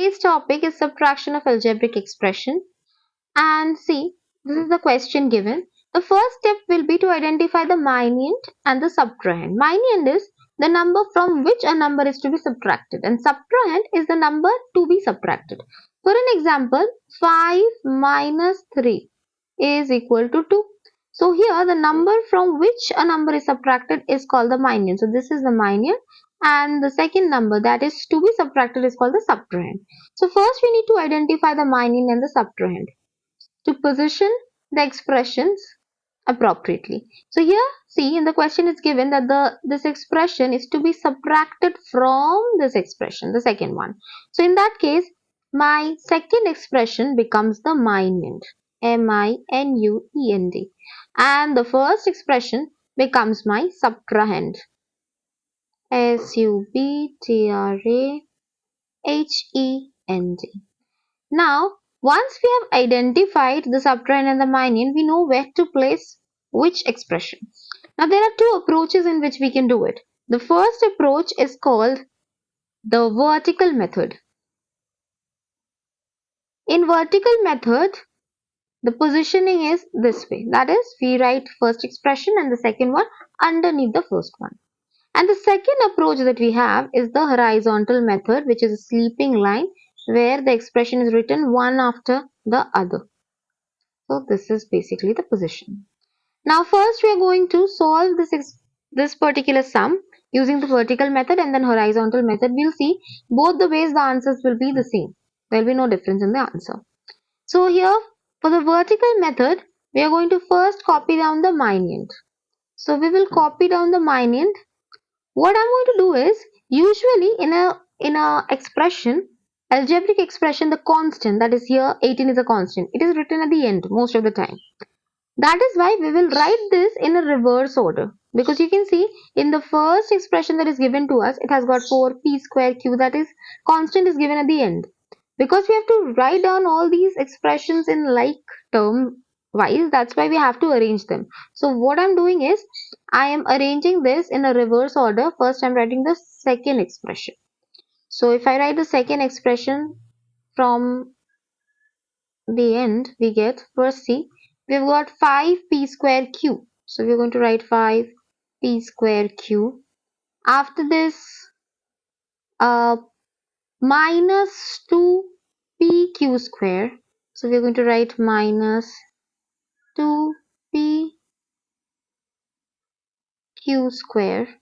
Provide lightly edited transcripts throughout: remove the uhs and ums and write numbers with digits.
Today's topic is subtraction of algebraic expression. And see, this is the question given. The first step will be to identify the minuend and the subtrahend. Minuend is the number from which a number is to be subtracted, and subtrahend is the number to be subtracted. For an example, 5 minus 3 is equal to 2. So here the number from which a number is subtracted is called the minuend. So this is the minuend, and the second number that is to be subtracted is called the subtrahend. So first we need to identify the minuend and the subtrahend to position the expressions appropriately. So here see, in the question it's given that this expression is to be subtracted from this expression, the second one. So in that case, my second expression becomes the minuend, M-I-N-U-E-N-D, and the first expression becomes my subtrahend, S-U-B-T-R-A-H-E-N-D. Now, once we have identified the subtrahend and the minuend, we know where to place which expression. Now, there are two approaches in which we can do it. The first approach is called the vertical method. In vertical method, the positioning is this way. That is, we write first expression and the second one underneath the first one. And the second approach that we have is the horizontal method, which is a sleeping line where the expression is written one after the other. So this is basically the position. Now first we are going to solve this particular sum using the vertical method and then horizontal method. We'll see both the ways the answers will be the same. There will be no difference in the answer. So here for the vertical method, we are going to first copy down the minuend. So we will copy down the minuend. What I'm going to do is, usually in a expression, algebraic expression, the constant, that is here 18 is a constant, it is written at the end most of the time. That is why we will write this in a reverse order, because you can see in the first expression that is given to us, it has got 4p square q, that is constant is given at the end. Because we have to write down all these expressions in like term wise, that's why we have to arrange them. So what I'm doing is, I am arranging this in a reverse order. First I'm writing the second expression. So if I write the second expression from the end, we get, first see, we've got 5p square q. So we're going to write 5p square q. After this, minus 2pq square. So we're going to write minus 2pq square.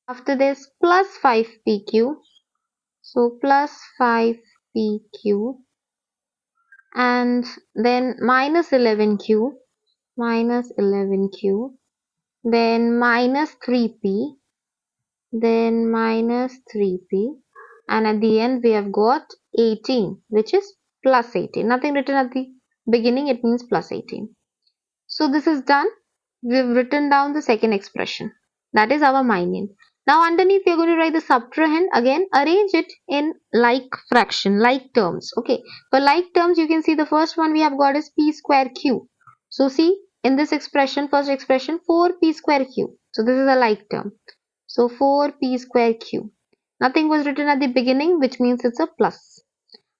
After this, plus 5pq. So plus 5pq. And then minus 11q. Minus 11q. Then minus 3p. Then minus 3p. And at the end, we have got 18, which is plus 18. Nothing written at the beginning, it means plus 18. So this is done. We've written down the second expression. That is our minuend. Now underneath we are going to write the subtrahend. Again, arrange it in like fraction, like terms. Okay. For like terms, you can see the first one we have got is p square q. So see, in this expression, first expression, 4p square q. So this is a like term. So 4p square q. Nothing was written at the beginning, which means it's a plus.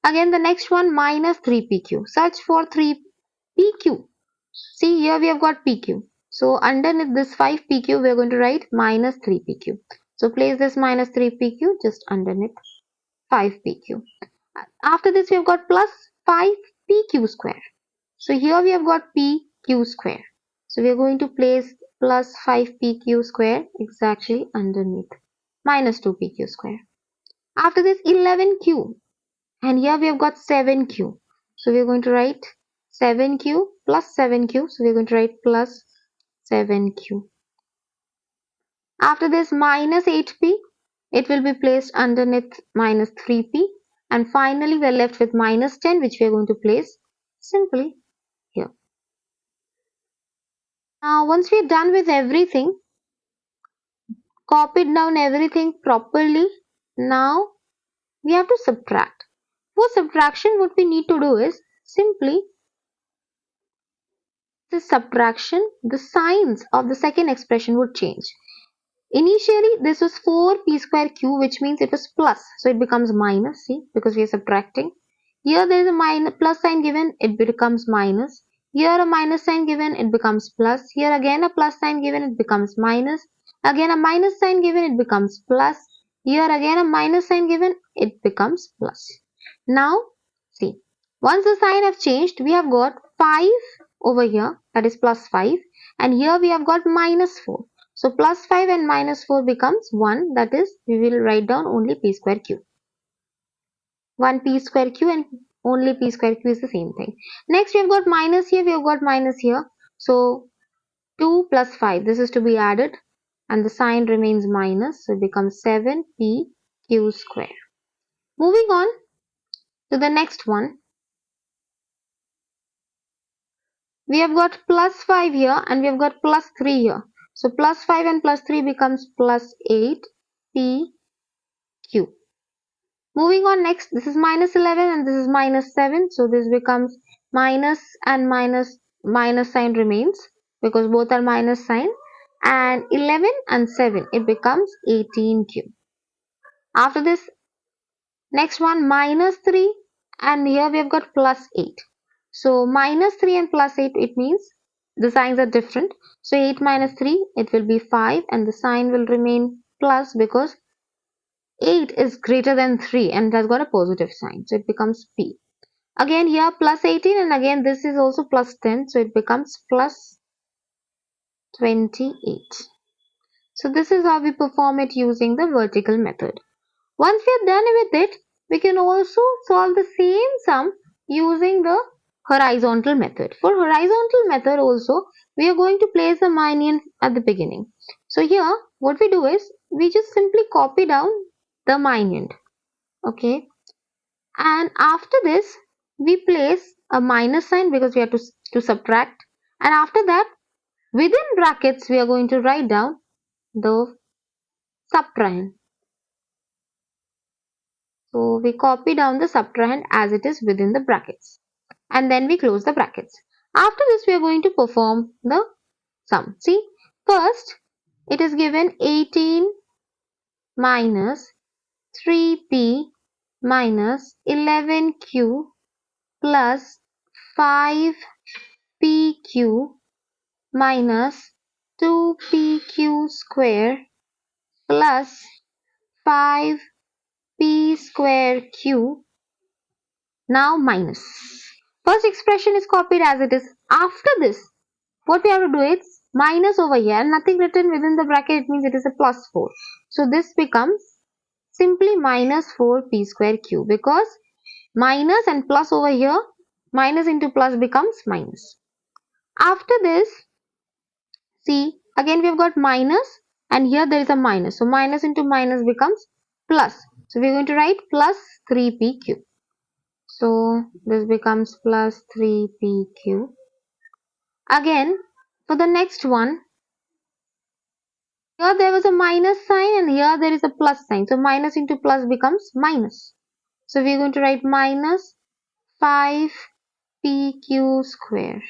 Again, the next one, minus 3pq. Search for 3pq. See, here we have got pq. So underneath this 5pq, we are going to write minus 3pq. So place this minus 3pq just underneath 5pq. After this, we have got plus 5pq square. So here we have got pq square. So we are going to place plus 5pq square exactly underneath minus 2pq square. After this, 11q. And here we have got 7q. So we are going to write 7q plus 7q. So we are going to write plus 7q. After this, minus 8p. It will be placed underneath minus 3p. And finally, we are left with minus 10, which we are going to place simply here. Now, once we are done with everything, copied down everything properly, now we have to subtract. For subtraction, what we need to do is simply the subtraction, the signs of the second expression would change. Initially, this was 4p square q, which means it was plus. So it becomes minus, see, because we are subtracting. Here there is a minus plus sign given, it becomes minus. Here a minus sign given, it becomes plus. Here again a plus sign given, it becomes minus. Again a minus sign given, it becomes plus. Here again a minus sign given, it becomes plus. Now, see, once the sign have changed, we have got 5 over here, that is plus 5. And here we have got minus 4. So plus 5 and minus 4 becomes 1, that is we will write down only p square q. 1 p square q and only p square q is the same thing. Next we have got minus here, we have got minus here. So 2 plus 5, this is to be added and the sign remains minus. So it becomes 7p q square. Moving on to the next one. We have got plus 5 here and we have got plus 3 here. So plus 5 and plus 3 becomes plus 8 p q. Moving on, next, this is minus 11 and this is minus 7. So this becomes minus and minus sign remains because both are minus sign. And 11 and 7, it becomes 18q. After this, next one, minus 3 and here we have got plus 8. So minus 3 and plus 8, it means the signs are different. So 8 minus 3, it will be 5 and the sign will remain plus because 8 is greater than 3 and it has got a positive sign. So it becomes P. Again here plus 18 and again this is also plus 10. So it becomes plus 28. So this is how we perform it using the vertical method. Once we are done with it, we can also solve the same sum using the horizontal method. For horizontal method also, we are going to place the minuend at the beginning. So here, what we do is, we just simply copy down the minuend. Okay. And after this, we place a minus sign because we have to subtract. And after that, within brackets, we are going to write down the subtrahend. So we copy down the subtrahend as it is within the brackets. And then we close the brackets. After this, we are going to perform the sum. See, first, it is given 18 minus 3p minus 11q plus 5pq minus 2pq square plus 5p square q. Now minus. First expression is copied as it is. After this, what we have to do is minus over here. Nothing written within the bracket, it means it is a plus 4. So this becomes simply minus 4p square q because minus and plus over here, minus into plus becomes minus. After this, see, again we have got minus and here there is a minus. So minus into minus becomes plus. So we are going to write plus 3pq. So this becomes plus 3pq. Again, for the next one, here there was a minus sign and here there is a plus sign. So minus into plus becomes minus. So we are going to write minus 5pq square.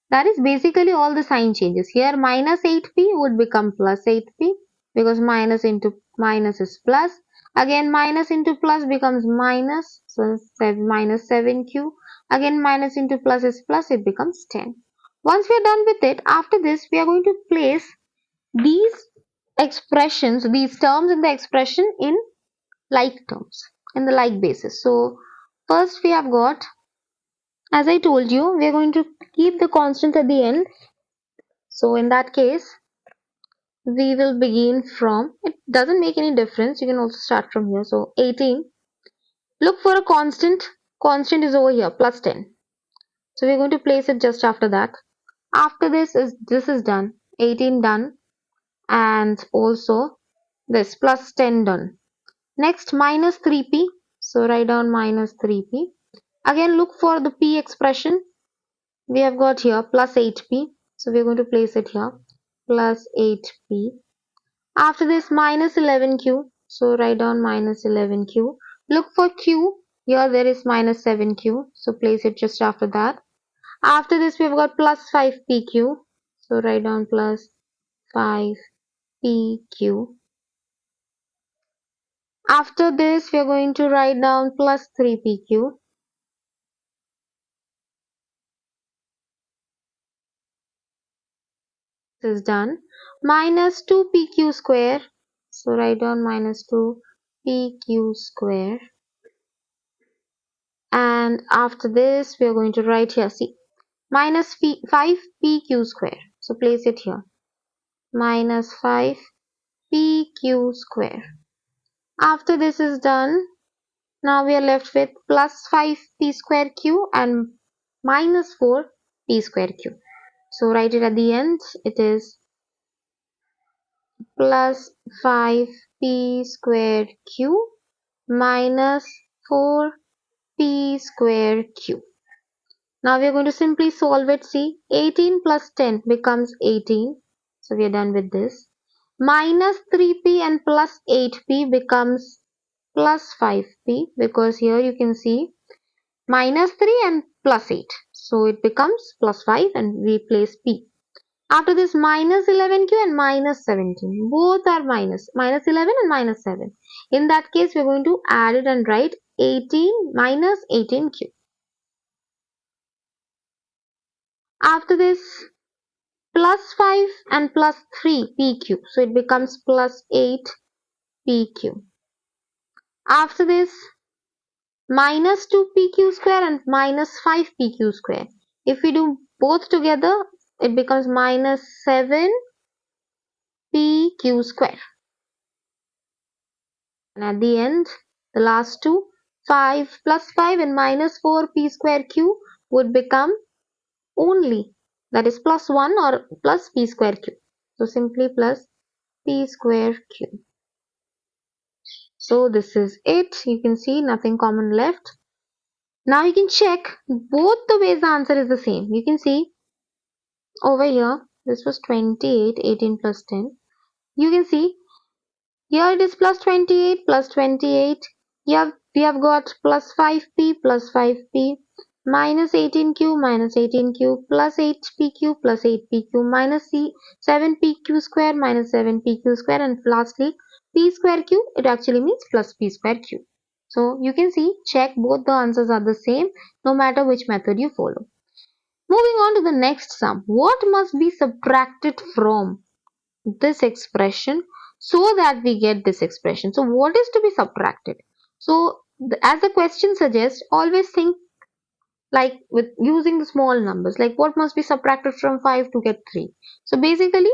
That is basically all the sign changes. Here minus 8p would become plus 8p because minus into minus is plus. Again minus into plus becomes minus, so minus 7q. Again minus into plus is plus, it becomes 10. Once we are done with it, after this we are going to place these expressions, these terms in the expression in like terms, in the like basis. So first we have got, as I told you, we are going to keep the constants at the end. So in that case, we will begin from, it doesn't make any difference, you can also start from here. So 18, look for a constant is over here, plus 10. So we're going to place it just after that. After this is done, 18 done, and also this plus 10 done. Next minus 3p, so write down minus 3p. Again look for the p expression. We have got here plus 8p, so we're going to place it here, plus 8p. After this minus 11q, so write down minus 11q. Look for q, here there is minus 7q, so place it just after that. After this we have got plus 5pq, so write down plus 5pq. PQ. After this, we are going to write down plus 3PQ. This is done. Minus 2PQ square. So write down minus 2PQ square. And after this, we are going to write here, see, minus 5PQ square. So place it here. Minus 5PQ square. After this is done, now we are left with plus 5p square q and minus 4p square q. So write it at the end. It is plus 5p square q minus 4p square q. Now we are going to simply solve it. See, 18 plus 10 becomes 18. So we are done with this. Minus 3p and plus 8p becomes plus 5p, because here you can see minus 3 and plus 8. So it becomes plus 5 and we place p. After this, minus 11q and minus 17. Both are minus. Minus 11 and minus 7. In that case, we are going to add it and write 18 minus 18q. After this, plus 5 and plus 3 pq. So it becomes plus 8 pq. After this, minus 2 pq square and minus 5 pq square. If we do both together, it becomes minus 7 pq square. And at the end, the last two, 5 plus 5 and minus 4 p square q would become only, that is plus 1 or plus p square q. So simply plus p square q. So this is it. You can see nothing common left. Now you can check both the ways the answer is the same. You can see over here, this was 28, 18 plus 10. You can see here it is plus 28 plus 28. Here we have got plus 5p plus 5p minus 18q minus 18q plus 8pq plus 8pq minus 7pq square minus 7pq square, and lastly p square q, it actually means plus p square q. So you can see, check both the answers are the same no matter which method you follow. Moving on to the next sum. What must be subtracted from this expression so that we get this expression? So what is to be subtracted? So as the question suggests, always think like with using the small numbers, like what must be subtracted from 5 to get 3. So basically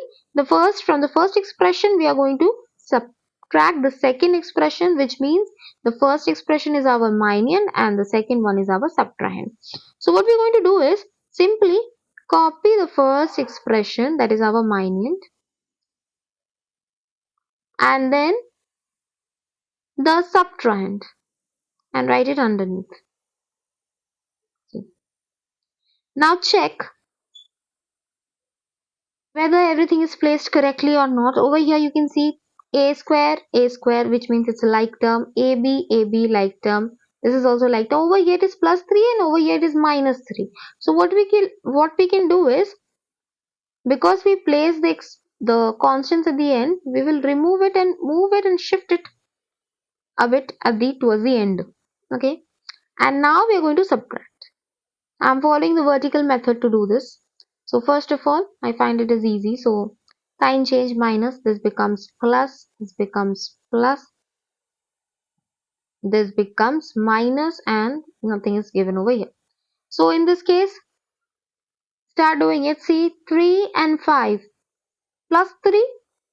from the first expression we are going to subtract the second expression, which means the first expression is our minuend and the second one is our subtrahend. So what we're going to do is simply copy the first expression, that is our minuend, and then the subtrahend and write it underneath. Now check whether everything is placed correctly or not. Over here you can see a square, which means it's a like term, ab, like term. This is also like term. Over here it is plus 3 and over here it is minus 3. So what we can do is, because we place the constants at the end, we will remove it and move it and shift it a bit towards the end. Okay, and now we are going to subtract. I'm following the vertical method to do this. So first of all, I find it is easy. So sign change minus, this becomes plus, this becomes plus, this becomes minus, and nothing is given over here. So in this case, start doing it. See, 3 and 5 plus 3,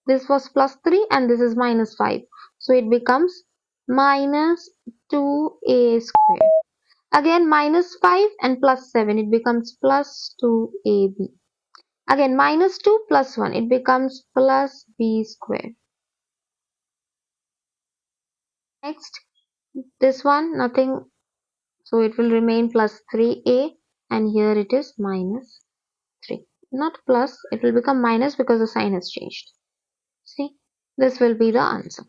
this was plus 3 and this is minus 5. So it becomes minus 2a square. Again minus 5 and plus 7, it becomes plus 2ab. Again minus 2 plus 1, it becomes plus b square. Next, this one nothing, so it will remain plus 3a, and here it is minus 3. Not plus, it will become minus because the sign has changed. See, this will be the answer.